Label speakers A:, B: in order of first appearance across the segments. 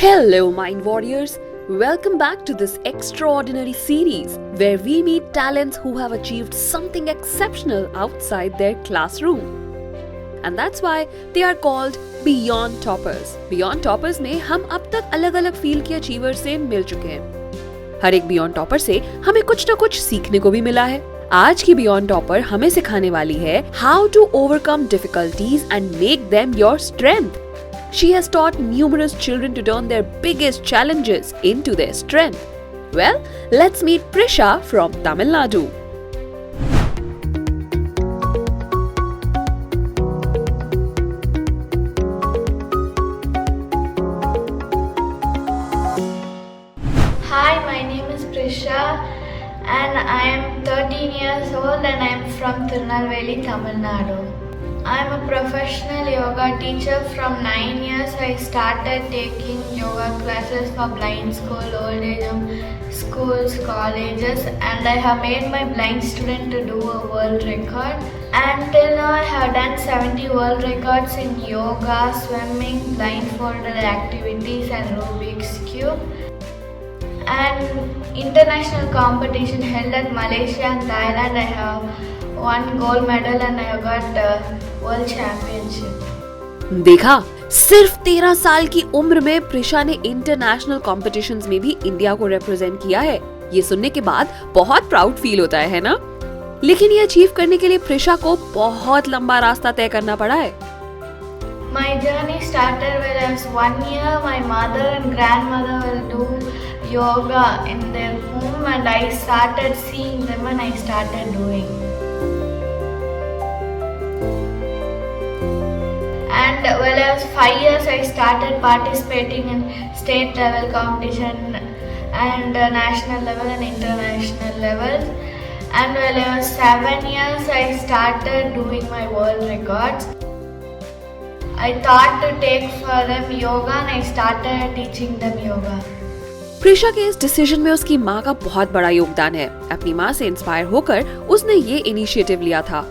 A: Hello, Mind Warriors. Welcome back to this extraordinary series where we meet talents who have achieved something exceptional outside their classroom. And that's why they are called Beyond Toppers. Beyond Toppers में हम अब तक अलग-अलग field के achievers से मिल चुके हैं। हर एक बियॉन्ड टॉपर से हमें कुछ न कुछ सीखने को भी मिला है। आज की बियॉन्ड टॉपर हमें सिखाने वाली है how to overcome difficulties and make them your strength. She has taught numerous children to turn their biggest challenges into their strength. Well, let's meet Prisha from Tamil Nadu.
B: Hi, my name is Prisha and I am 13 years old and I am from Tirunelveli, Tamil Nadu. I am a professional yoga teacher. From 9 years I started taking yoga classes for blind school, old age home schools, colleges, and I have made my blind student to do a world record. And till now I have done 70 world records in yoga, swimming, blindfolded activities and Rubik's cube. And international competition held at Malaysia and Thailand, I have won gold medal and I have got world championship.
A: देखा, सिर्फ 13 साल की उम्र में प्रिशा ने international competitions में भी India को रिप्रेजेंट किया है। ये सुनने के बाद बहुत प्राउड फील होता है ना? लेकिन ये अचीव करने के लिए प्रिशा को बहुत लंबा रास्ता तय करना पड़ा है।
B: My journey started when I was 1 year. My mother and grandmother will do yoga in their home and I started seeing them and I started doing. And when I was 5 years, I started participating in state level competition and national level and international levels. And when I was 7 years, I started doing my world records. I thought to take for them yoga and I started teaching them yoga.
A: Prisha के इस decision में उसकी माँ का बहुत बड़ा योगदान है। अपनी माँ से इंस्पायर होकर उसने ये इनिशिएटिव लिया था।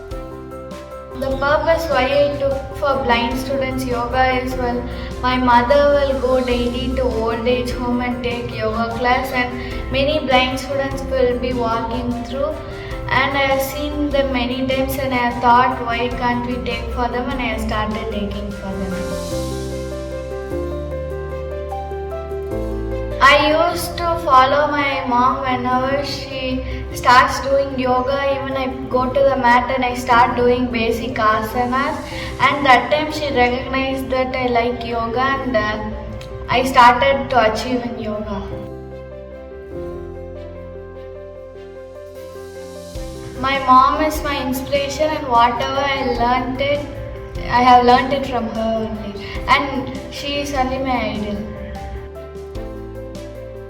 B: The purpose why I took for blind students yoga is, well, my mother will go daily to old age home and take yoga class and many blind students will be walking through and I have seen them many times and I have thought why can't we take for them and I have started taking for them. I used to follow my mom whenever she starts doing yoga. Even I go to the mat and I start doing basic asanas and that time she recognized that I like yoga and I started to achieve in yoga. My mom is my inspiration and whatever I have learnt it from her only and she is only my idol.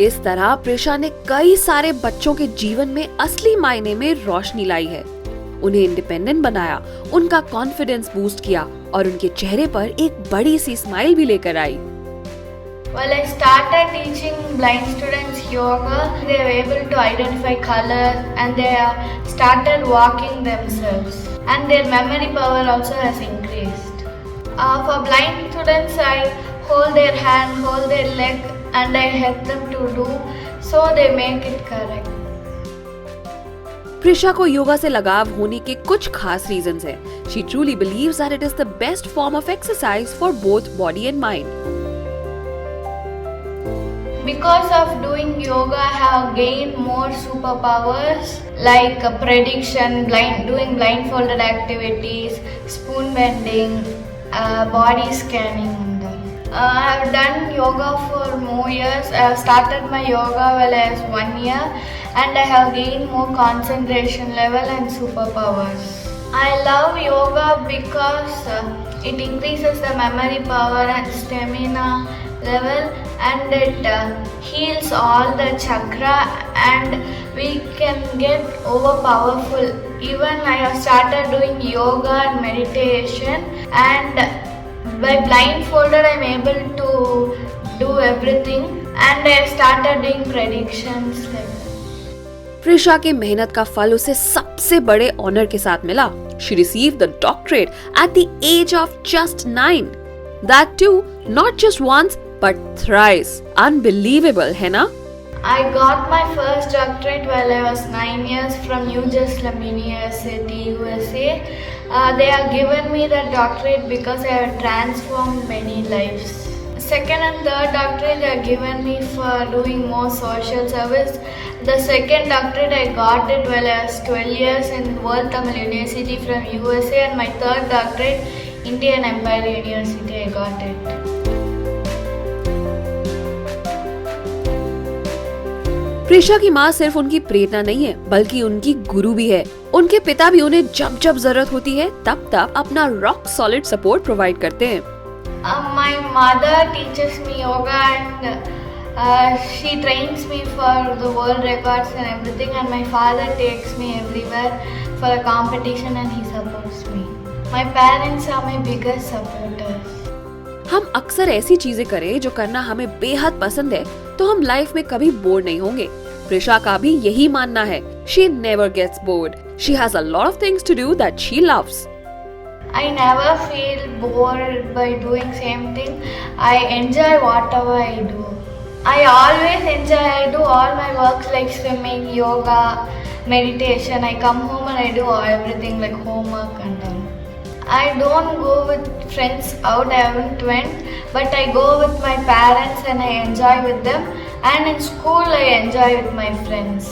A: इस तरह प्रिशा ने कई सारे बच्चों के जीवन में असली मायने में रोशनी लाई है। उन्हें इंडिपेंडेंट बनाया, उनका कॉन्फिडेंस बूस्ट किया और उनके चेहरे पर एक बड़ी सी स्माइल भी लेकर आई।
B: Well, I started teaching blind students yoga. They are able to identify colors and they have started walking themselves. And their memory power also has increased. For blind students, I hold their hand, hold their leg and I help them to do so they make it correct.
A: Prisha को योगा से लगाव होने के कुछ खास reasons हैं। She truly believes that it is the best form of exercise for both body and mind.
B: Because of doing yoga, I have gained more superpowers like prediction, doing blindfolded activities, spoon bending, body scanning. I have done yoga for more years. I have started my yoga while I was 1 year and I have gained more concentration level and superpowers. I love yoga because it increases the memory power and stamina level and it heals all the chakra and we can get overpowerful. Even I have started doing yoga and meditation and by blindfolded I am able to do everything and I started doing predictions like that.
A: Prisha के मेहनत का फल उसे सबसे बड़े honour के साथ मिला। She received the doctorate at the age of just 9. That too, not just once but thrice unbelievable, है ना?
B: I got my first doctorate while I was 9 years from New Jersey University, USA. They have given me the doctorate because I have transformed many lives. Second and third doctorate they have given me for doing more social service. The second doctorate I got it while I was 12 years in World Tamil University from USA, and my third doctorate, Indian Empire University, I got it.
A: Prisha की माँ सिर्फ उनकी प्रेरणा नहीं है बल्कि उनकी गुरु भी है। उनके पिता भी उन्हें जब जब जरूरत होती है तब तब अपना रॉक सॉलिड सपोर्ट प्रोवाइड करते हैं।
B: My mother teaches me yoga and she trains me for the world records and everything, and my father takes me everywhere for the competition and he supports me. My parents are my biggest supporters.
A: हम अक्सर ऐसी चीजें करें जो करना हमें बेहद पसंद है तो हम लाइफ में कभी बोर नहीं होंगे। प्रिशा का भी यही मानना है। She never gets bored. She has a lot of things to do that she loves.
B: I never feel bored by doing same thing. I enjoy whatever I do. I always enjoy. I do all my works like swimming, yoga, meditation. I come home and I do everything like homework and all. I don't go with friends out. I haven't went, but I go with my parents and I enjoy with them. And in school I enjoy with my friends.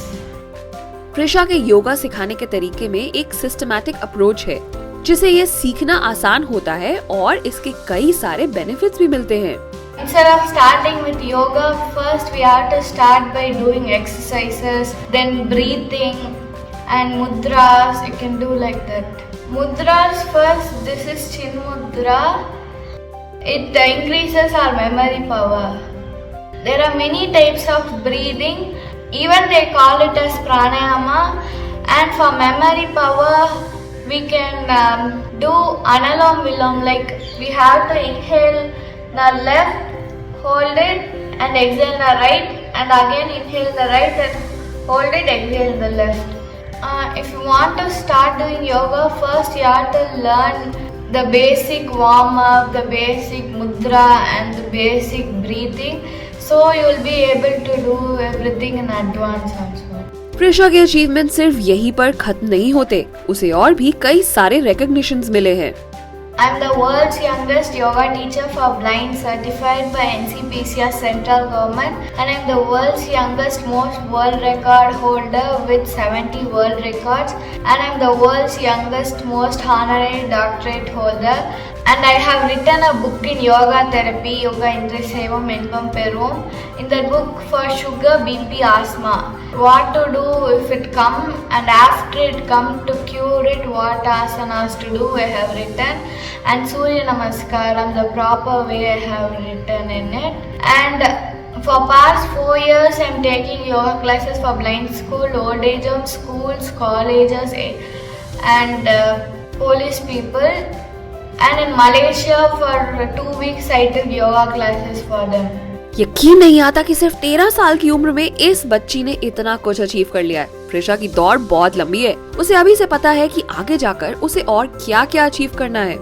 A: Prisha के योगा सिखाने के तरीके में एक systematic approach है जिसे ये सीखना आसान होता है और इसके कई सारे बेनिफिट्स भी मिलते हैं।
B: Instead of starting with yoga, first we have to start by doing exercises, then breathing and mudras. You can do like that. Mudras first, this is Chin Mudra. It increases our memory power. There are many types of breathing. Even they call it as pranayama. And for memory power, we can do analom vilom. Like we have to inhale the left, hold it, and exhale the right, and again inhale the right and hold it, exhale the left. If you want to start doing yoga, first you have to learn the basic warm up, the basic mudra, and the basic breathing. So you will be able to do everything in advance also.
A: Prisha के achievement सिर्फ यहीं पर खत्म नहीं होते, उसे और भी कई सारे रिकॉग्निशंस मिले हैं।
B: I'm the world's youngest yoga teacher for blind certified by NCPCR central government, and I'm the world's youngest most world record holder with 70 world records, and I'm the world's youngest most honorary doctorate holder, and I have written a book in yoga therapy, yoga intrisevam envam perum. In that book for sugar, BP, asthma, what to do if it come and after it come to cure it, what asanas to do I have written, and Surya Namaskaram, the proper way I have written in it. And for past 4 years I am taking yoga classes for blind school, old age home, schools, colleges and police people. And in Malaysia for 2 weeks I took yoga classes for them.
A: यकीन नहीं आता कि सिर्फ 13 साल की उम्र में इस बच्ची ने इतना कुछ अचीव कर लिया है। प्रिशा की दौड़ बहुत लंबी है। उसे अभी से पता है कि आगे जाकर उसे और क्या क्या अचीव करना है।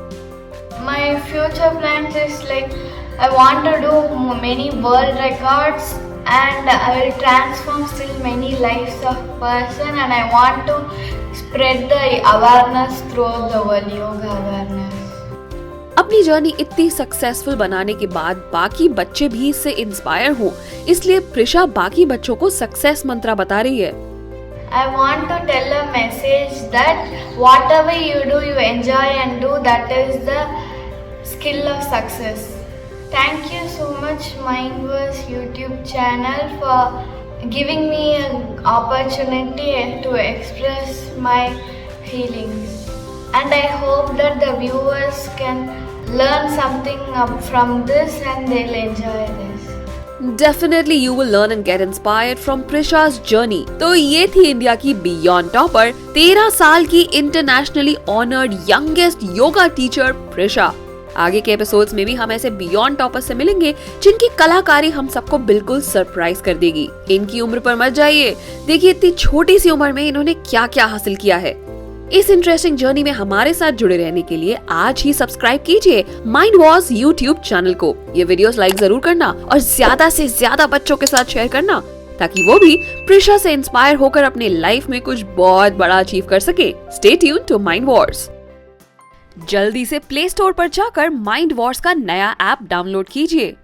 B: My future plans is like I want to do many world records and I will transform still many lives of person, and I want to spread the awareness throughout the world, yoga awareness.
A: अपनी journey इतनी successful बनाने के बाद बाकी बच्चे भी इससे inspire हों, इसलिए प्रिशा बाकी बच्चों को सक्सेस मंत्र बता रही है।
B: I want to tell a message that whatever you do, you enjoy and do. That is the skill of success. Thank you so much, Mindverse YouTube channel, for giving me an opportunity to express my feelings. And I hope that the viewers can learn something from this and they'll enjoy this.
A: Definitely you will learn and get inspired from Prisha's journey. तो ये थी India की beyond topper, 13 साल की internationally honoured youngest yoga teacher Prisha. आगे के episodes में भी हम ऐसे बियॉन्ड टॉपर से मिलेंगे जिनकी कलाकारी हम सबको बिल्कुल सरप्राइज कर देगी। इनकी उम्र पर मत जाइए, देखिए इतनी छोटी सी उम्र में इन्होंने क्या क्या हासिल किया है। इस इंटरेस्टिंग जर्नी में हमारे साथ जुड़े रहने के लिए आज ही सब्सक्राइब कीजिए माइंड वॉर्स यूट्यूब चैनल को। ये वीडियोस लाइक जरूर करना और ज्यादा से ज्यादा बच्चों के साथ शेयर करना, ताकि वो भी प्रिशा से इंस्पायर होकर अपने लाइफ में कुछ बहुत बड़ा अचीव कर सके। Stay tuned to Mind Wars. जल्दी से प्ले स्टोर पर जाकर माइंड वॉर्स का नया ऐप डाउनलोड कीजिए।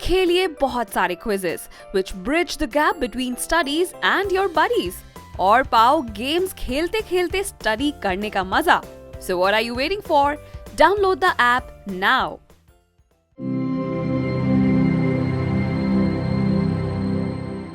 A: खेलिए बहुत सारे quizzes which bridge the gap between studies and your buddies, और पाओ गेम्स खेलते खेलते स्टडी करने का मजा। So what are you waiting for? Download the app now.